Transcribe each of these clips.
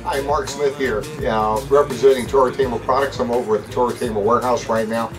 Hi, Mark Smith here, representing Tamer Products. I'm over at the Tamer warehouse right now.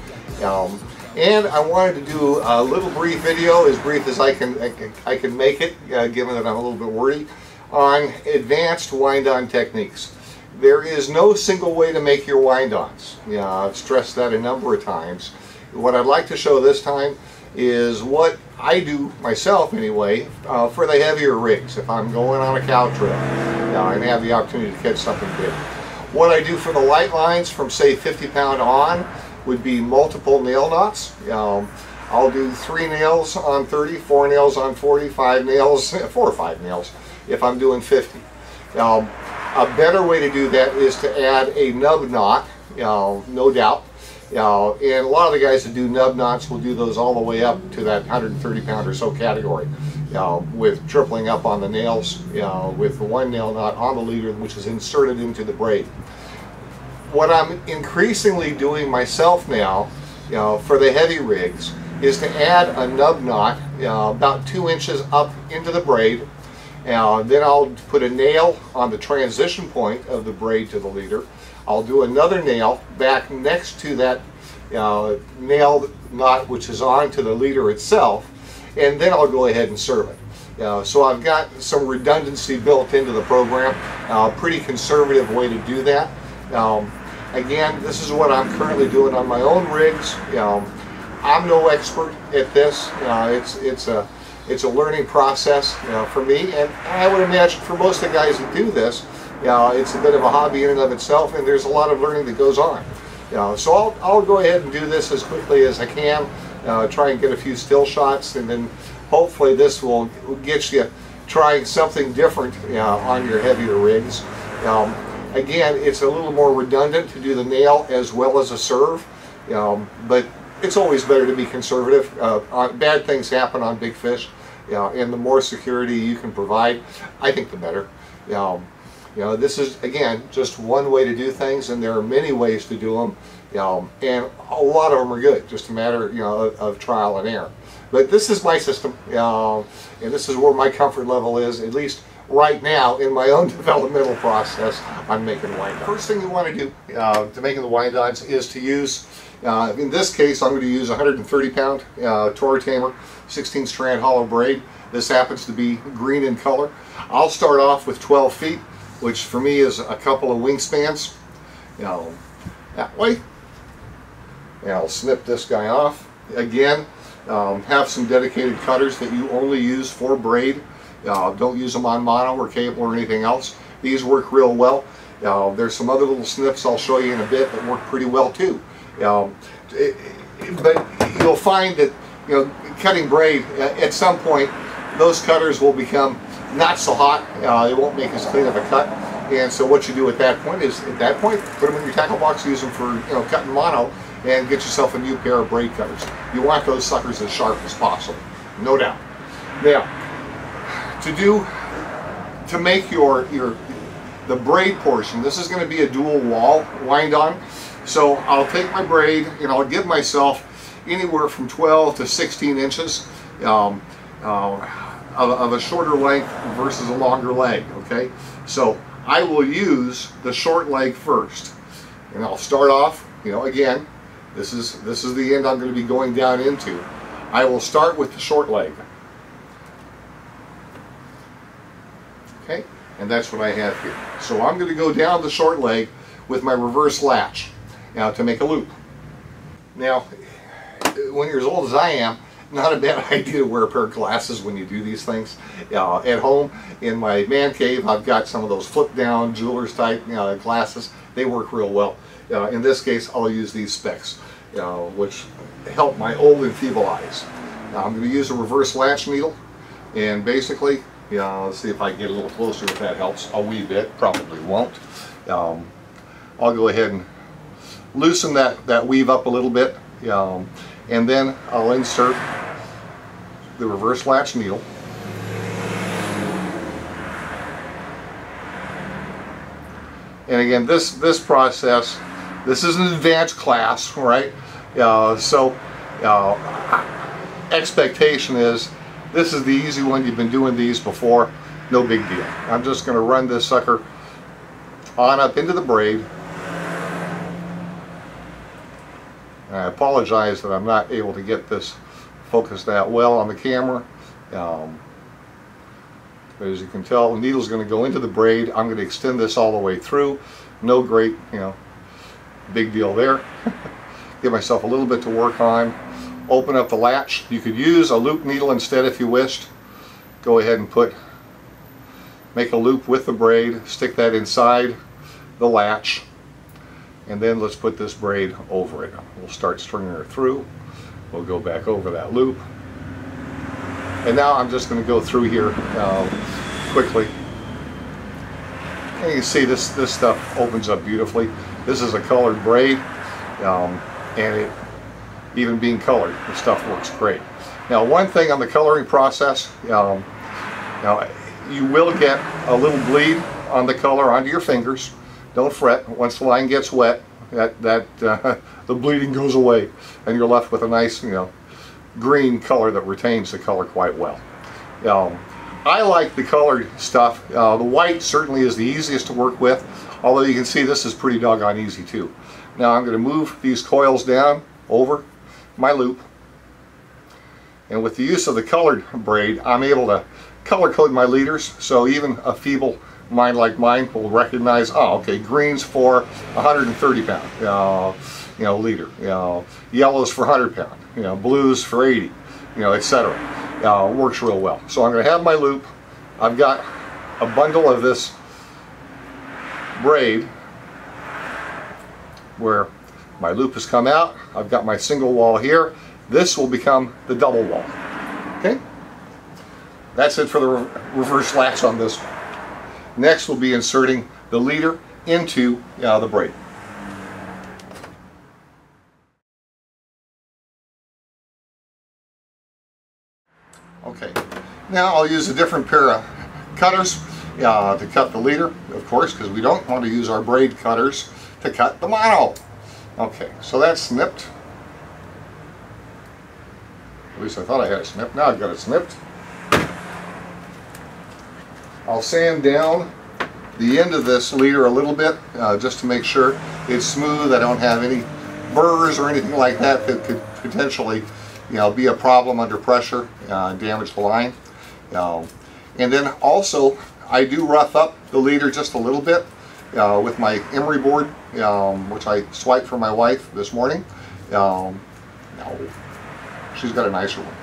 And I wanted to do a little brief video, as brief as I can make it, given that I'm a little bit wordy, on advanced wind-on techniques. There is no single way to make your wind-ons. I've stressed that a number of times. What I'd like to show this time is what I do myself anyway for the heavier rigs. If I'm going on a cow trip and have the opportunity to catch something big. What I do for the light lines from say 50-pound on would be multiple nail knots. I'll do 3 nails on 30, 4 nails on 40, 5 nails, 4 or 5 nails if I'm doing 50. A better way to do that is to add a nub knot, no doubt. And a lot of the guys that do nub knots will do those all the way up to that 130-pound or so category, with tripling up on the nails, with the 1 nail knot on the leader, which is inserted into the braid. What I'm increasingly doing myself now, for the heavy rigs, is to add a nub knot about 2 inches up into the braid. Then I'll put a nail on the transition point of the braid to the leader. I'll do another nail back next to that nail knot which is onto the leader itself, and then I'll go ahead and serve it. So I've got some redundancy built into the program. Pretty conservative way to do that. Again, this is what I'm currently doing on my own rigs. I'm no expert at this. It's a learning process for me, and I would imagine for most of the guys that do this, it's a bit of a hobby in and of itself, and there's a lot of learning that goes on. So I'll go ahead and do this as quickly as I can, try and get a few still shots, and then hopefully this will get you trying something different on your heavier rigs. Again, it's a little more redundant to do the nail as well as a serve, but it's always better to be conservative. Bad things happen on big fish, and the more security you can provide, I think the better. This is, again, just one way to do things, and there are many ways to do them, and a lot of them are good, just a matter of trial and error. But this is my system, and this is where my comfort level is, at least right now in my own developmental process on making wind-ons. First thing you want to do to making the wind-ons is to use, in this case I'm going to use a 130-pound Tamer 16-strand hollow braid. This happens to be green in color. I'll start off with 12 feet, which for me is a couple of wingspans, that way. And I'll snip this guy off. Again, have some dedicated cutters that you only use for braid. Don't use them on mono or cable or anything else. These work real well. There's some other little snips I'll show you in a bit that work pretty well too. But you'll find that cutting braid, at some point those cutters will become not so hot. They won't make as clean of a cut. And so what you do at that point is, put them in your tackle box, use them for cutting mono, and get yourself a new pair of braid cutters. You want those suckers as sharp as possible, no doubt. Now, to make the braid portion, this is going to be a dual wall wind-on. So I'll take my braid and I'll give myself anywhere from 12 to 16 inches of a shorter length versus a longer leg. Okay, so I will use the short leg first, and I'll start off. Again, this is the end I'm going to be going down into. I will start with the short leg. Okay, and that's what I have here. So I'm going to go down the short leg with my reverse latch to make a loop. Now, when you're as old as I am, not a bad idea to wear a pair of glasses when you do these things. At home, in my man cave, I've got some of those flip-down jeweler's type glasses. They work real well. In this case, I'll use these specs, which help my old and feeble eyes. Now, I'm going to use a reverse latch needle, and basically, let's see if I can get a little closer if that helps. A wee bit, probably won't. I'll go ahead and loosen that weave up a little bit, and then I'll insert the reverse latch needle. And again, this process, this is an advanced class, right? Expectation is this is the easy one. You've been doing these before. no big deal. I'm just going to run this sucker on up into the braid. And I apologize that I'm not able to get this focused that well on the camera. But as you can tell, the needle's going to go into the braid. I'm going to extend this all the way through. No great, big deal there. Give myself a little bit to work on. Open up the latch. You could use a loop needle instead if you wished. Go ahead and make a loop with the braid, stick that inside the latch, and then let's put this braid over it. We'll start stringing her through. We'll go back over that loop. And now I'm just going to go through here quickly. And you can see this stuff opens up beautifully. This is a colored braid, and it, even being colored, the stuff works great. Now, one thing on the coloring process, now you will get a little bleed on the color onto your fingers. Don't fret. Once the line gets wet, the bleeding goes away, and you're left with a nice, green color that retains the color quite well. I like the colored stuff. The white certainly is the easiest to work with, although you can see this is pretty doggone easy too. Now I'm going to move these coils down over my loop, and with the use of the colored braid, I'm able to color code my leaders, so even a feeble mind like mine will recognize, oh, okay, green's for 130 pound leader, yellow's for 100 pound, blue's for 80, etc. Works real well. So I'm going to have my loop. I've got a bundle of this braid where my loop has come out. I've got my single wall here. This will become the double wall. Okay, that's it for the reverse latch on this one. Next we'll be inserting the leader into the braid. Okay, now I'll use a different pair of cutters to cut the leader, of course, because we don't want to use our braid cutters to cut the mono. Okay, so that's snipped. At least I thought I had it snipped. Now I've got it snipped. I'll sand down the end of this leader a little bit just to make sure it's smooth. I don't have any burrs or anything like that that could potentially be a problem under pressure, damage the line. And then also I do rough up the leader just a little bit with my emery board, which I swiped for my wife this morning. No, she's got a nicer one.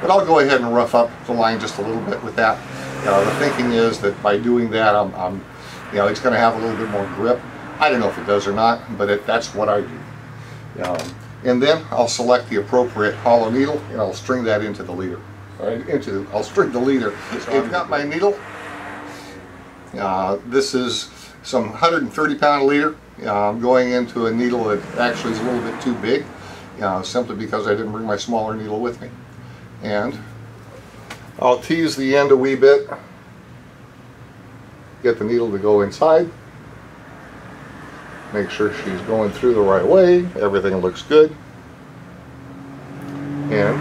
But I'll go ahead and rough up the line just a little bit with that. The thinking is that by doing that, it's going to have a little bit more grip. I don't know if it does or not, but that's what I do. And then I'll select the appropriate hollow needle and I'll string that into the leader. I'll string the leader. I've got my needle. This is some 130 pound leader. I'm going into a needle that actually is a little bit too big, simply because I didn't bring my smaller needle with me. And I'll tease the end a wee bit, get the needle to go inside, make sure she's going through the right way, everything looks good, and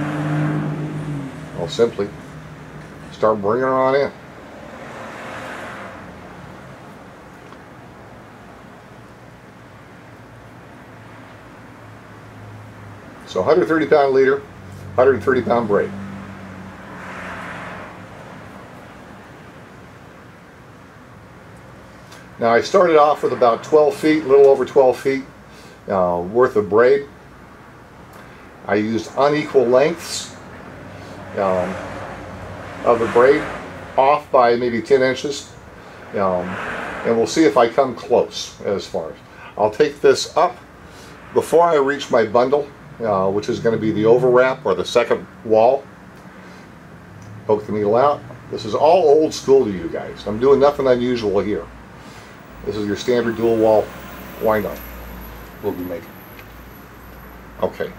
I'll simply start bringing her on in. So 130 pound leader, 130 pound braid. Now I started off with about 12 feet, a little over 12 feet worth of braid. I used unequal lengths of the braid, off by maybe 10 inches. And we'll see if I come close as far as. I'll take this up before I reach my bundle, which is going to be the overwrap or the second wall. Poke the needle out. This is all old school to you guys. I'm doing nothing unusual here. This is your standard dual wall wind-on we'll be making. Okay,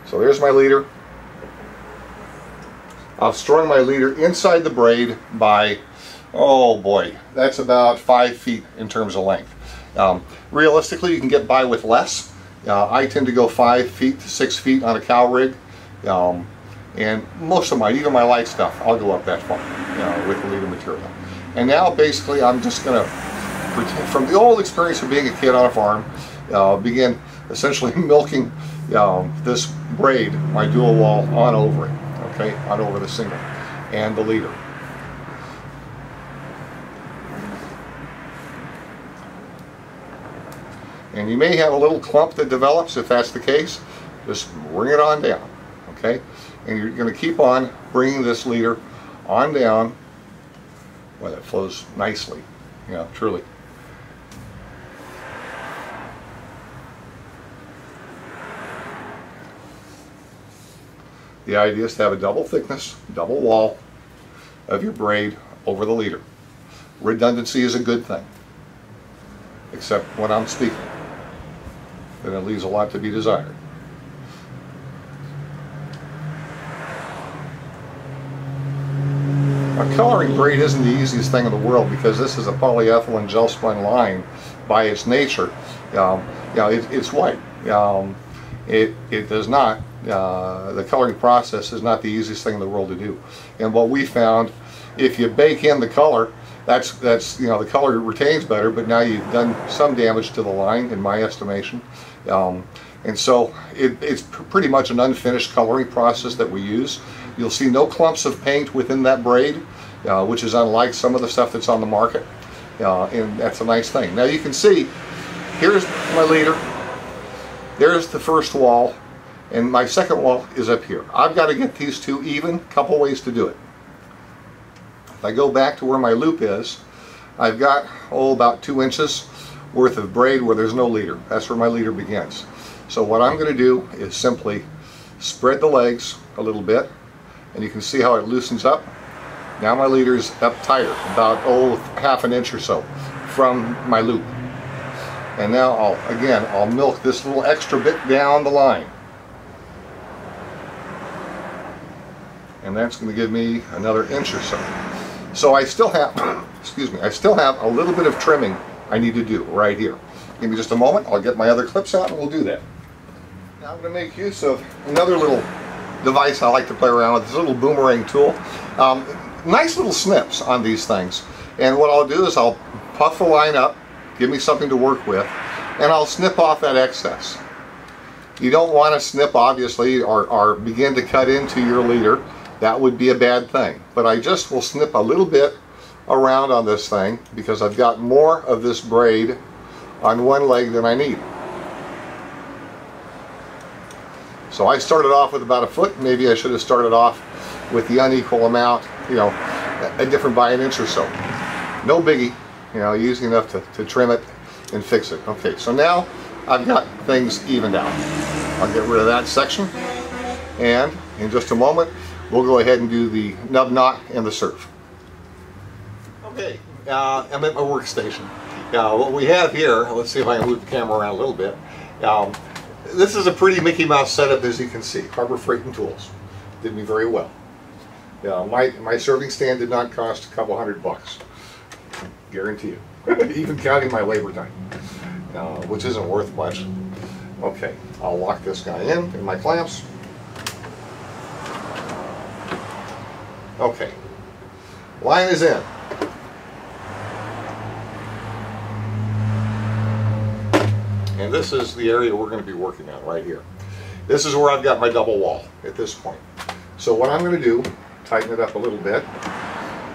so there's my leader. I've strung my leader inside the braid by, oh boy, that's about 5 feet in terms of length. Realistically, you can get by with less. I tend to go 5 feet to 6 feet on a cow rig. And most of mine, even my light stuff, I'll go up that far, with the leader material. And now basically I'm just going to, from the old experience of being a kid on a farm, begin essentially milking this braid, my dual wall, on over it, okay, on over the single and the leader. And you may have a little clump that develops. If that's the case, just bring it on down, okay? And you're going to keep on bringing this leader on down. Well, it flows nicely, truly. The idea is to have a double thickness, double wall of your braid over the leader. Redundancy is a good thing, except when I'm speaking. Then it leaves a lot to be desired. A coloring braid isn't the easiest thing in the world because this is a polyethylene gel spun line by its nature. It's white. It does not. The coloring process is not the easiest thing in the world to do. And what we found, if you bake in the color, that's the color retains better, but now you've done some damage to the line, in my estimation. And so it's pretty much an unfinished coloring process that we use. You'll see no clumps of paint within that braid, which is unlike some of the stuff that's on the market, and that's a nice thing. Now you can see, here's my leader, there's the first wall, and my second wall is up here. I've got to get these two even, couple ways to do it. If I go back to where my loop is, I've got, about 2 inches worth of braid where there's no leader. That's where my leader begins. So what I'm going to do is simply spread the legs a little bit, and you can see how it loosens up. Now my leader is up tighter, about half an inch or so from my loop. And now I'll milk this little extra bit down the line. And that's going to give me another inch or so. So I still have, excuse me, I still have a little bit of trimming I need to do right here. Give me just a moment, I'll get my other clips out and we'll do that. Now I'm going to make use of another little device I like to play around with, this little boomerang tool. Nice little snips on these things. And what I'll do is I'll puff the line up, give me something to work with, and I'll snip off that excess. You don't want to snip, obviously, or begin to cut into your leader. That would be a bad thing. But I just will snip a little bit around on this thing because I've got more of this braid on one leg than I need. So I started off with about a foot. Maybe I should have started off with the unequal amount, a different by an inch or so. No biggie, easy enough to trim it and fix it. Okay, so now I've got things evened out. I'll get rid of that section, and in just a moment we'll go ahead and do the nub knot and the serve. Okay, I'm at my workstation. What we have here, let's see if I can move the camera around a little bit. This is a pretty Mickey Mouse setup, as you can see. Harbor Freight and Tools did me very well. My serving stand did not cost a couple $100, guarantee you, even counting my labor time, which isn't worth much. Okay, I'll lock this guy in my clamps. Okay, line is in. And this is the area we're going to be working on right here. This is where I've got my double wall at this point. So what I'm going to do, tighten it up a little bit,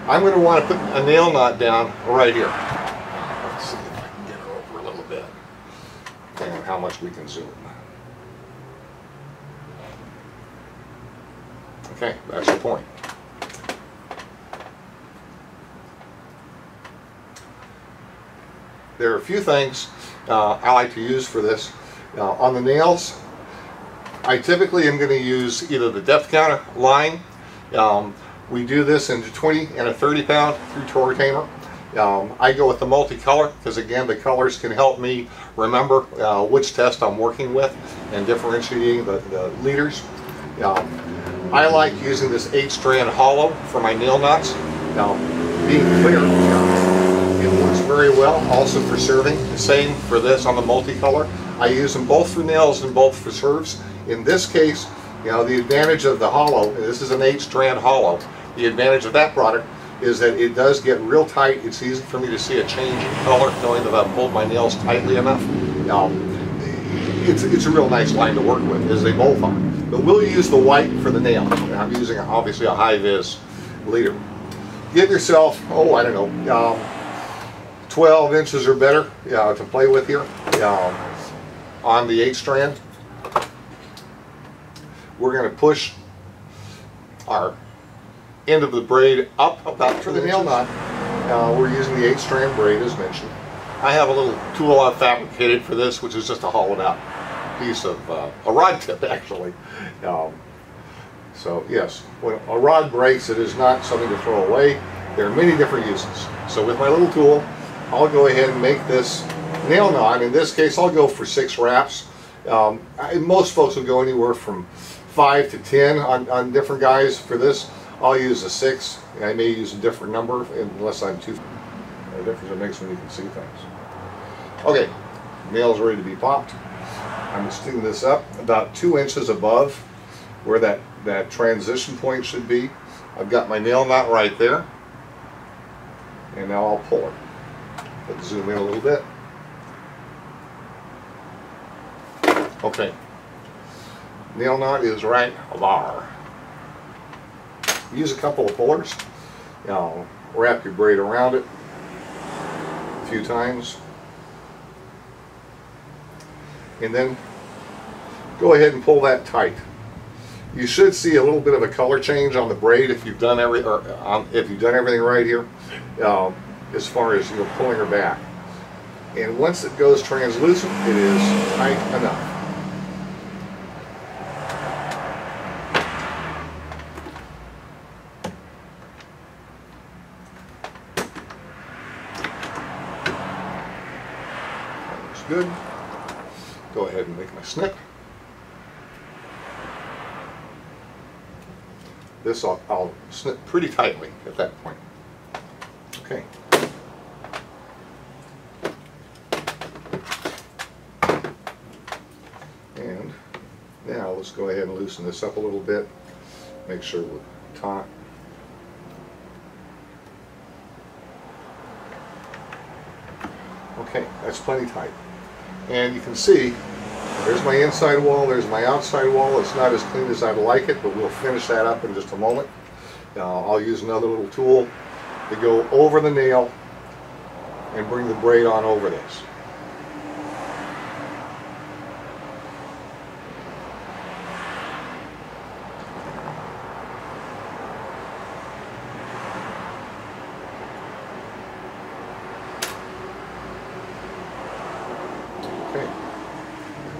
I'm going to want to put a nail knot down right here. Let's see if I can get her over a little bit, depending on how much we can zoom. Okay, that's the point. There are a few things I like to use for this. On the nails, I typically am going to use either the depth counter line. We do this into 20 and a 30 pound through torque tamer. I go with the multicolor because, again, the colors can help me remember which test I'm working with and differentiating the leaders. I like using this 8-strand hollow for my nail knots. Now, being clear, it works very well also for serving. Same for this on the multicolor. I use them both for nails and both for serves. In this case, You know, the advantage of the hollow, this is an 8-strand hollow, the advantage of that product is that it does get real tight. It's easy for me to see a change in color knowing that I've pulled my nails tightly enough. It's a real nice line to work with, as they both are. But we'll use the white for the nail. I'm using obviously a high-vis leader. Get yourself, oh, I don't know, 12 inches or better to play with here on the 8-strand. We're going to push our end of the braid up about to the nail knot. We're using the 8-strand braid as mentioned. I have a little tool I've fabricated for this, which is just a hollowed out piece of a rod tip actually. So yes, when a rod breaks, it is not something to throw away. There are many different uses. So with my little tool, I'll go ahead and make this nail knot. In this case, I'll go for 6 wraps. Most folks will go anywhere from 5 to 10 on different guys. For this, I'll use a 6. I may use a different number unless I'm too. The difference it makes when you can see things. Okay, nail's ready to be popped. I'm sticking this up about 2 inches above where that transition point should be. I've got my nail knot right there, and now I'll pull it. Let's zoom in a little bit. Okay, nail knot is right there. Use a couple of pullers. Wrap your braid around it a few times, and then go ahead and pull that tight. You should see a little bit of a color change on the braid if you've done everything right here, as far as pulling her back. And once it goes translucent, it is tight enough. Good. Go ahead and make my snip. This I'll snip pretty tightly at that point. Okay. And now let's go ahead and loosen this up a little bit. Make sure we're taut. Okay, that's plenty tight. And you can see, there's my inside wall, there's my outside wall. It's not as clean as I'd like it, but we'll finish that up in just a moment. I'll use another little tool to go over the nail and bring the braid on over this.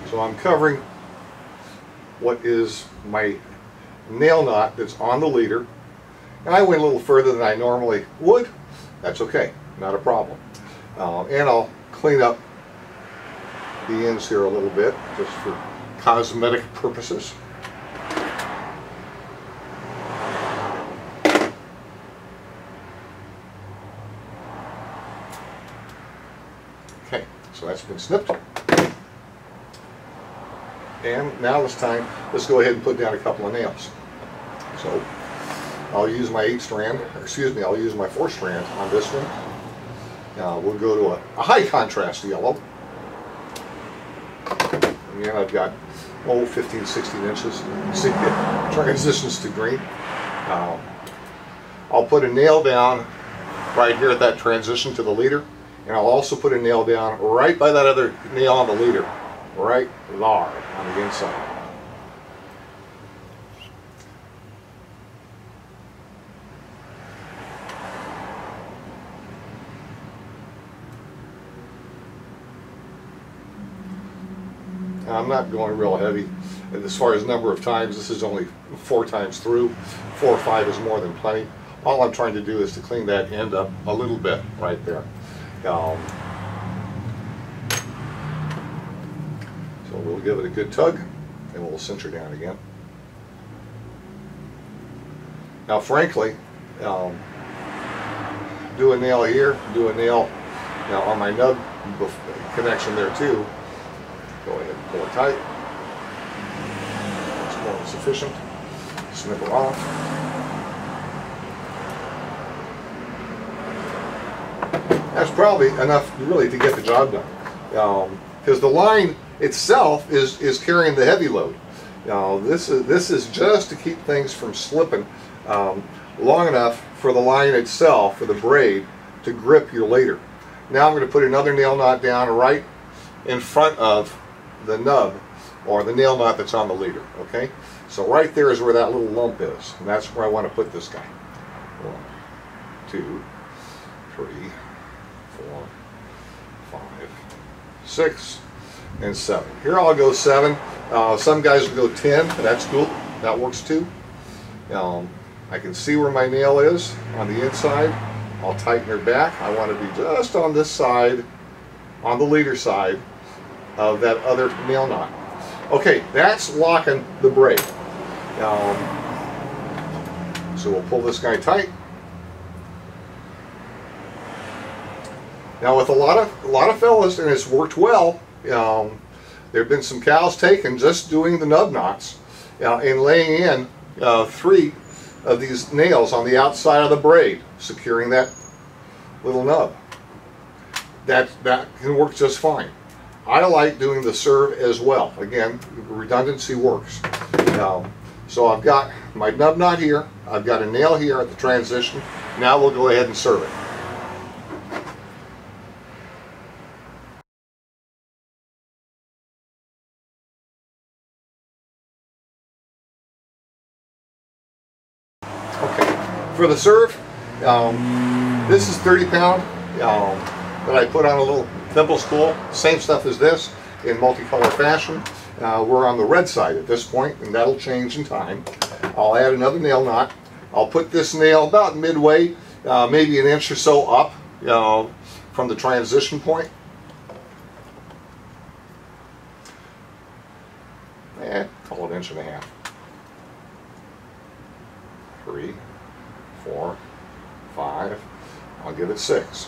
So I'm covering what is my nail knot that's on the leader, and I went a little further than I normally would. That's okay, not a problem. And I'll clean up the ends here a little bit just for cosmetic purposes. Okay, so that's been snipped. And now it's time, let's go ahead and put down a couple of nails. So I'll use my 8-strand, I'll use my 4-strand on this one. Now we'll go to a high contrast yellow. Again, I've got 15, 16 inches. See, it transitions to green. I'll put a nail down right here at that transition to the leader, and I'll also put a nail down right by that other nail on the leader. Right there on the inside. Now, I'm not going real heavy. And as far as number of times, this is only 4 times through. 4 or 5 is more than plenty. All I'm trying to do is to clean that end up a little bit right there. So we'll give it a good tug, and we'll cinch her down again. Now, frankly, do a nail here, do a nail on my nub connection there too. Go ahead and pull it tight. It's more efficient. Snip her off. That's probably enough really to get the job done. Because the line itself is carrying the heavy load. This is just to keep things from slipping long enough for the line itself, for the braid, to grip your leader. Now I'm going to put another nail knot down right in front of the nub, or the nail knot that's on the leader. Okay, so right there is where that little lump is, and that's where I want to put this guy. 1, 2, 3, 4, 5, 6, and 7. Here I'll go 7. Some guys will go 10. That's cool. That works too. I can see where my nail is on the inside. I'll tighten her back. I want to be just on this side, on the leader side of that other nail knot. Okay, that's locking the braid. So we'll pull this guy tight. Now, with a lot of fellas, and it's worked well. There have been some cows taken just doing the nub knots and laying in 3 of these nails on the outside of the braid, securing that little nub. That can work just fine. I like doing the serve as well. Again, redundancy works. So I've got my nub knot here. I've got a nail here at the transition. Now we'll go ahead and serve it. For the serve, this is 30 pound that I put on a little thimble spool. Same stuff as this in multicolor fashion. We're on the red side at this point, and that'll change in time. I'll add another nail knot. I'll put this nail about midway, maybe an inch or so up from the transition point. Call it 1.5 inches. 3, 4, 5, I'll give it 6.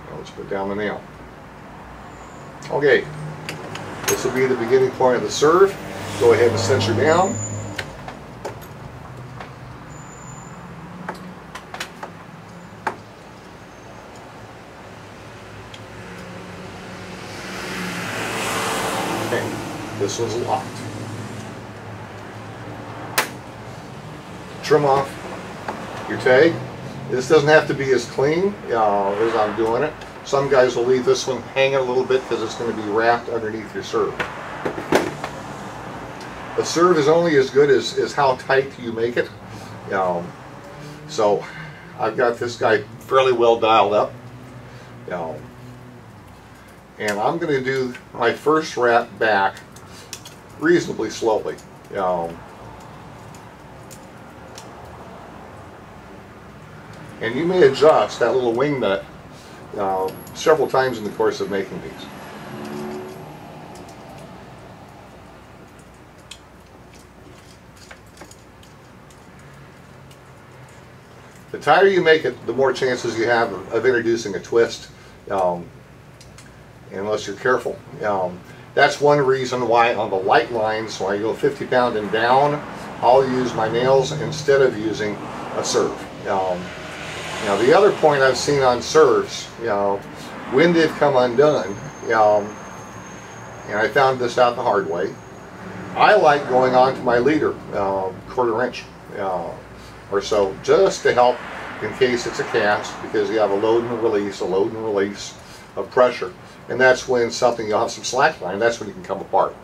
Now let's put down the nail. Okay, this will be the beginning point of the serve. Go ahead and cinch her down. This one's locked. Trim off your tag. This doesn't have to be as clean as I'm doing it. Some guys will leave this one hanging a little bit because it's going to be wrapped underneath your serve. The serve is only as good as how tight you make it. So I've got this guy fairly well dialed up. And I'm going to do my first wrap back reasonably slowly. And you may adjust that little wing nut several times in the course of making these. The tighter you make it, the more chances you have of introducing a twist, unless you're careful. That's one reason why on the light lines, when I go 50 pound and down, I'll use my nails instead of using a serve. Now the other point I've seen on serves, when they've come undone, and I found this out the hard way, I like going on to my leader, 1/4 inch or so, just to help in case it's a cast, because you have a load and release of pressure. And that's when you'll have some slack line, that's when you can come apart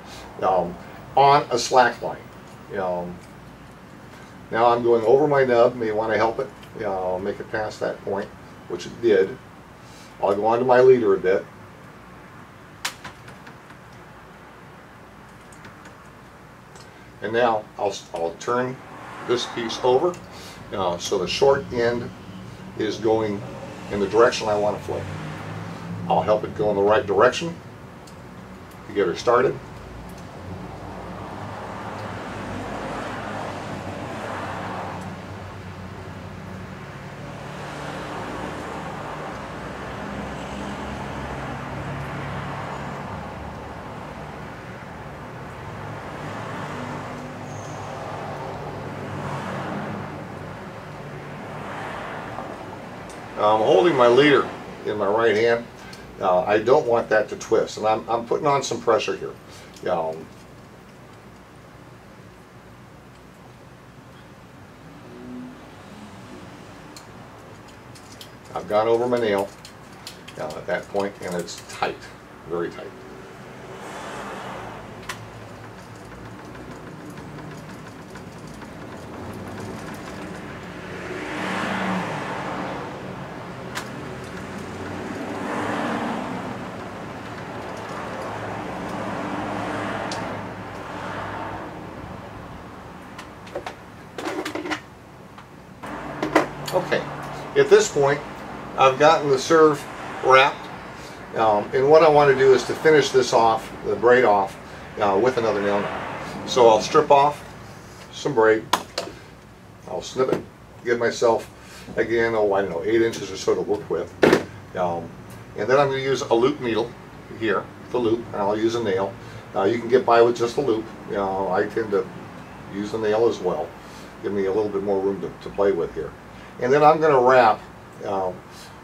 on a slack line. Now I'm going over my nub, may want to help it, make it past that point, which it did. I'll go on to my leader a bit. And now I'll turn this piece over so the short end is going in the direction I want to flip. I'll help it go in the right direction to get her started. I'm holding my leader in my right hand. I don't want that to twist, and I'm putting on some pressure here. I've gone over my nail at that point, and it's tight, very tight. Okay, at this point, I've gotten the serve wrapped, and what I want to do is to finish this off, the braid off, with another nail knot. So I'll strip off some braid, I'll snip it, give myself, again, oh, I don't know, 8 inches or so to work with, and then I'm going to use a loop needle here, the loop, and I'll use a nail. You can get by with just a loop. I tend to use the nail as well, give me a little bit more room to play with here. And then I'm going to wrap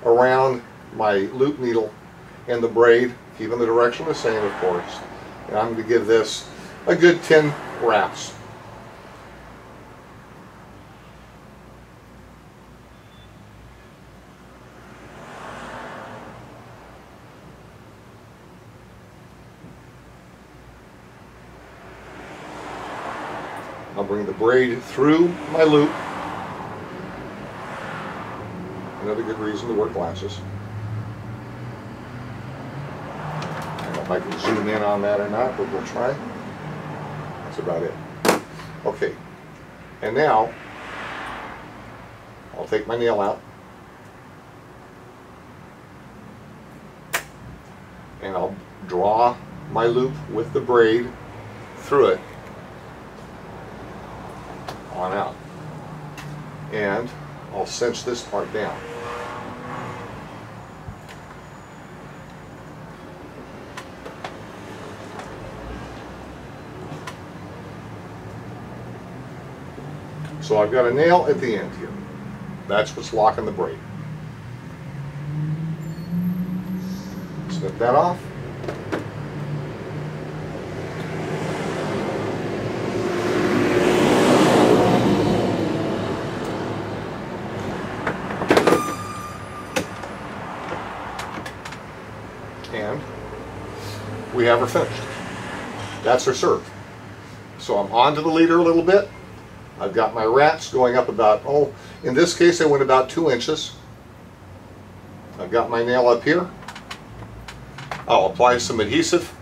around my loop needle and the braid, keeping the direction the same, of course. And I'm going to give this a good 10 wraps. I'll bring the braid through my loop. Another good reason to wear glasses. I don't know if I can zoom in on that or not, but we'll try. That's about it. Okay, and now I'll take my nail out and I'll draw my loop with the braid through it on out, and I'll cinch this part down. So I've got a nail at the end here. That's what's locking the braid. Snip that off. And we have her finished. That's her serve. So I'm onto the leader a little bit. I've got my rats going up about, oh, in this case they went about 2 inches. I've got my nail up here. I'll apply some adhesive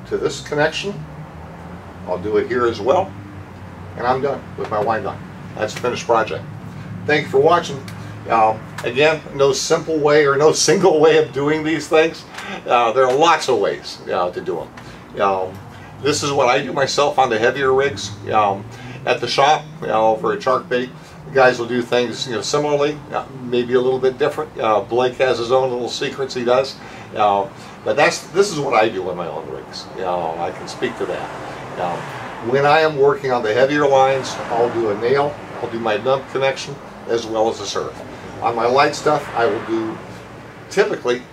to this connection. I'll do it here as well. And I'm done with my wind-on. That's a finished project. Thank you for watching. Again, no simple way or no single way of doing these things. There are lots of ways to do them. This is what I do myself on the heavier rigs. At the shop, over at Shark Bait, the guys will do things, similarly, maybe a little bit different. Blake has his own little secrets he does, but this is what I do on my own rigs. I can speak to that. When I am working on the heavier lines, I'll do a nail, I'll do my nub connection, as well as a serve. On my light stuff, I will do, typically,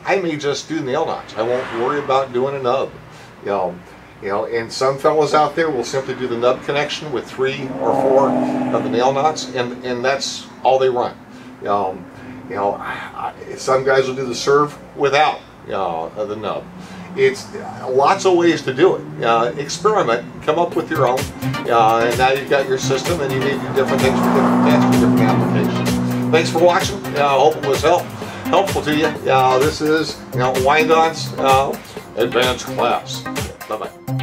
I may just do nail knots. I won't worry about doing a nub. And some fellows out there will simply do the nub connection with 3 or 4 of the nail knots, and that's all they run. Some guys will do the serve without the nub. It's lots of ways to do it. Experiment, come up with your own, and now you've got your system, and you may do different things for different tests, for different applications. Thanks for watching. I hope it was helpful to you. This is Wind-on's advanced class. Bye-bye.